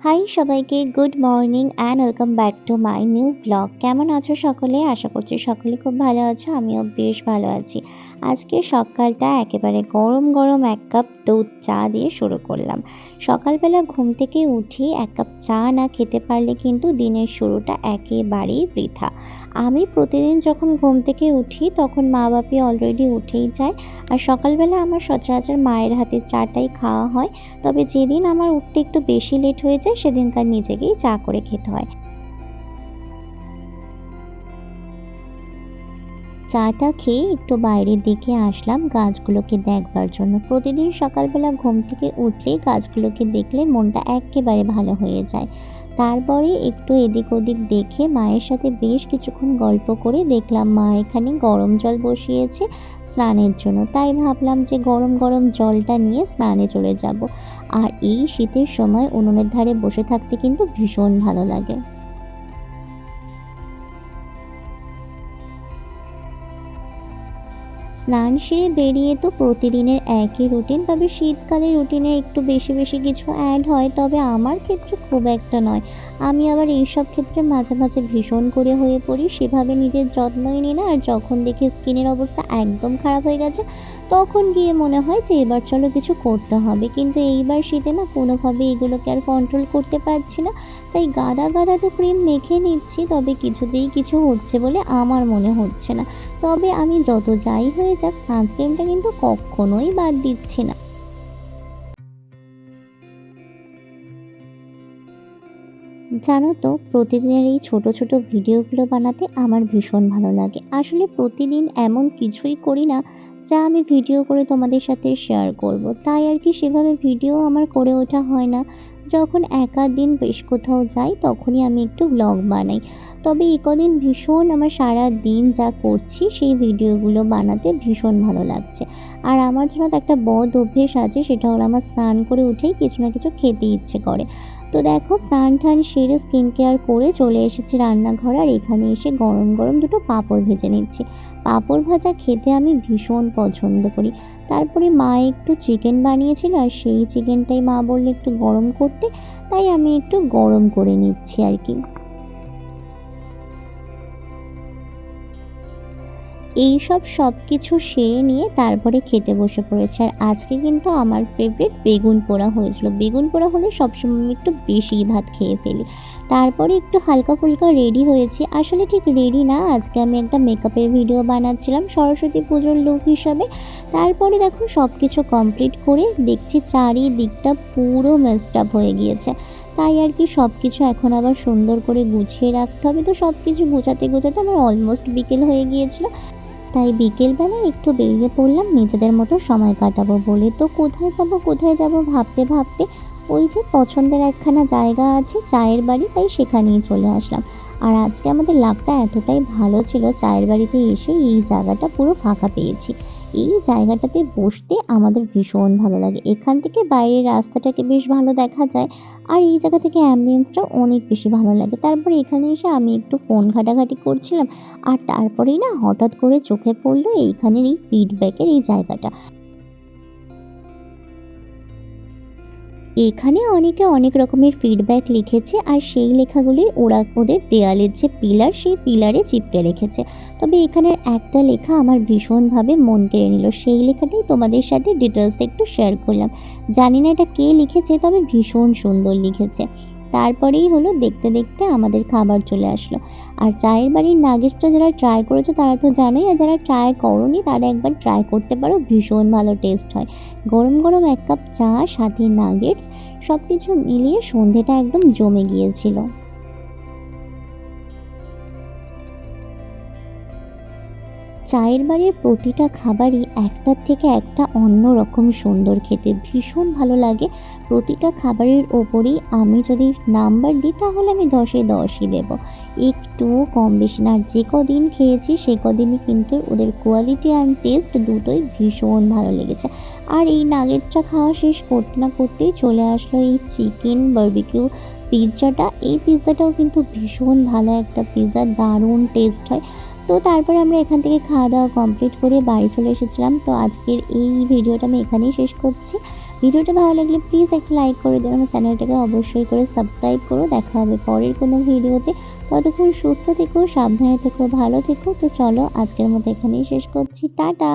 High সবাইকে, good morning and welcome back to my new blog. কেমন আছো সকলে? আশা করছি সকলে খুব ভালো আছো। আমিও বেশ ভালো আছি। আজকে সকালটা একেবারে গরম গরম এক কাপ দুধ চা দিয়ে শুরু করলাম। সকালবেলা ঘুম থেকে উঠি এক কাপ চা না খেতে পারলে কিন্তু দিনের শুরুটা একেবারেই বৃথা। আমি প্রতিদিন যখন ঘুম থেকে উঠি তখন মা বাপি অলরেডি উঠেই যায়, আর সকালবেলা আমার সচরাচর মায়ের হাতের চাটাই খাওয়া হয়। তবে যেদিন আমার উঠতে একটু বেশি লেট হয়ে যায় সেদিনকার নিজেকেই চা করে খেতে হয়। চাটা খেয়ে একটু বাইরের দিকে আসলাম গাছগুলোকে দেখবার জন্য। প্রতিদিন সকালবেলা ঘুম থেকে উঠলেই গাছগুলোকে দেখলে মনটা এক্কেবারে ভালো হয়ে যায়। তারপরে একটু এদিক ওদিক দেখে মায়ের সাথে বেশ কিছুক্ষণ গল্প করে দেখলাম মা এখানে গরম জল বসিয়েছে স্নানের জন্য। তাই ভাবলাম যে গরম গরম জলটা নিয়ে স্নানে চলে যাব। আর এই শীতের সময় উনুনের ধারে বসে থাকতে কিন্তু ভীষণ ভালো লাগে। স্নান সেরে বেরিয়ে তো প্রতিদিনের একই রুটিন, তবে শীতকালে রুটিনে একটু বেশি বেশি কিছু অ্যাড হয়, তবে আমার ক্ষেত্রে খুব একটা নয়। আমি আবার এইসব ক্ষেত্রে মাঝে মাঝে ভীষণ করে হয়ে পড়ি, সেভাবে নিজের যত্নই নিই না। আর যখন দেখি স্কিনের অবস্থা একদম খারাপ হয়ে গেছে তখন গিয়ে মনে হয় যে এবার চলো কিছু করতে হবে, কিন্তু এইবার শীতে না কোনোভাবে এগুলোকে আর কন্ট্রোল করতে পারছি না। তাই গাদা গাদা তো ক্রিম মেখে নিচ্ছি, তবে কিছুতেই কিছু হচ্ছে বলে আমার মনে হচ্ছে না। তবে আমি যত যাই হয়ে যাক সানস্ক্রিনটা কিন্তু কখনোই বাদ দিচ্ছি না। জানো তো, প্রতিদিনের এই ছোট ছোট ভিডিওগুলো বানাতে আমার ভীষণ ভালো লাগে। আসলে প্রতিদিন এমন কিছুই করি না যা আমি ভিডিও করে তোমাদের সাথে শেয়ার করব, তাই আর কি সেভাবে ভিডিও আমার করে ওঠা হয় না। যখন একা দিন বেশ কোথাও যাই তখনই আমি একটু ব্লগ বানাই। তবে এই কদিন ভীষণ আমার সারা দিন যা করছি সেই ভিডিওগুলো বানাতে ভীষণ ভালো লাগছে। আর আমার জন্য তো একটা বদ অভ্যেস আছে, সেটা হলো আমার স্নান করে উঠেই কিছু না কিছু খেতে ইচ্ছে করে। তো দেখো, স্নান টান সেরে স্কিন কেয়ার করে চলে এসেছি রান্নাঘরে, আর এখানে এসে গরম গরম দুটো পাঁপড় ভেজে নিচ্ছি। পাঁপড় ভাজা খেতে আমি ভীষণ পছন্দ করি। তারপরে মা একটু চিকেন বানিয়েছিল, আর সেই চিকেনটাই মা বললো একটু গরম করতে, তাই আমি একটু গরম করে নিচ্ছি আর কি। এইসব সবকিছু সেরে নিয়ে তারপরে খেতে বসে পড়েছি। আর আজকে কিন্তু আমার ফেভারিট বেগুন পোড়া হয়েছিল। বেগুন পোড়া হলে সবসময় আমি একটু বেশিই ভাত খেয়ে ফেলি। তারপরে একটু হালকা ফুলকা রেডি হয়েছি। আসলে ঠিক রেডি না, আজকে আমি একটা মেকআপের ভিডিও বানাচ্ছিলাম সরস্বতী পুজোর লুক হিসাবে। তারপরে দেখো সব কিছু কমপ্লিট করে দেখছি চারিদিকটা পুরো মেসড আপ হয়ে গিয়েছে। তাই আর কি সব কিছু এখন আবার সুন্দর করে গুছিয়ে রাখতে হবে। তো সব কিছু গোছাতে গোছাতে আমার অলমোস্ট বিকেল হয়ে গিয়েছিল। তাই বিকেলবেলা একটু বেরিয়ে পড়লাম নিজেদের মতো সময় কাটাবো বলে। তো কোথায় যাব ভাবতে ভাবতে ওই যে পছন্দের একখানা জায়গা আছে চায়ের বাড়ি, তাই সেখানেই চলে আসলাম। আর আজকে আমাদের লাকটা এতটাই ভালো ছিল, চায়ের বাড়িতে এসে এই জায়গাটা পুরো ফাঁকা পেয়েছি। এই জায়গাটাতে বসতে আমাদের ভীষণ ভালো লাগে। এখান থেকে বাইরের রাস্তাটাকে বেশ ভালো দেখা যায়, আর এই জায়গা থেকে অ্যাম্বিয়েন্সটাও অনেক বেশি ভালো লাগে। তারপরে এখানে এসে আমি একটু ফোন ঘাটাঘাটি করছিলাম, আর তারপরেই না হঠাৎ করে চোখে পড়লো এইখানের এই ফিডব্যাকের এই জায়গাটা। এখানে অনেকে অনেক রকমের ফিডব্যাক লিখেছে, আর সেই লেখাগুলি ওরা ওদের দেয়ালের যে পিলার সেই পিলারে চিপকে রেখেছে। তবে এখানের একটা লেখা আমার ভীষণভাবে মন কেড়ে নিল, সেই লেখাটাই তোমাদের সাথে ডিটেলসে একটু শেয়ার করলাম। জানি না এটা কে লিখেছে, তবে ভীষণ সুন্দর লিখেছে। তারপরেই হলো দেখতে দেখতে আমাদের খাবার চলে আসলো। আর চায়ের বাড়ির নাগেটসটা যারা ট্রাই করেছো তারা তো জানোই, আর যারা ট্রাই করোনি তারা একবার ট্রাই করতে পারো, ভীষণ ভালো টেস্ট হয়। গরম গরম এক কাপ চা সাথে নাগেটস, সব কিছু মিলিয়ে সন্ধেটা একদম জমে গিয়েছিল। চায়ের বাড়ির প্রতিটা খাবারই একটার থেকে একটা অন্য রকম সুন্দর, খেতে ভীষণ ভালো লাগে। প্রতিটা খাবারের ওপরেই আমি যদি নাম্বার দিই তাহলে আমি 10-এ 10ই দেবো, একটু কম বেশি না। আর যে কদিন খেয়েছি সে কদিনই কিন্তু ওদের কোয়ালিটি অ্যান্ড টেস্ট দুটোই ভীষণ ভালো লেগেছে। আর এই নাগেটসটা খাওয়া শেষ করতে না করতেই চলে আসলো এই চিকেন বারবিকিউ পিৎজাটা। এই পিৎজাটাও কিন্তু ভীষণ ভালো একটা পিৎজা, দারুণ টেস্ট হয়। তো তারপরে আমরা এখান থেকে খাওয়া দাওয়া কমপ্লিট করে বাড়ি চলে এসেছিলাম। তো আজকের এই ভিডিওটা আমি এখানেই শেষ করছি। ভিডিওটা ভালো লাগলে প্লিজ একটা লাইক করে দিও, আমার চ্যানেলটাকে অবশ্যই করে সাবস্ক্রাইব করো। দেখা হবে পরের কোনো ভিডিওতে। ততক্ষণ সুস্থ থেকো, সাবধানে থেকো, ভালো থেকো। তো চলো আজকের মতো এখানেই শেষ করছি। টাটা।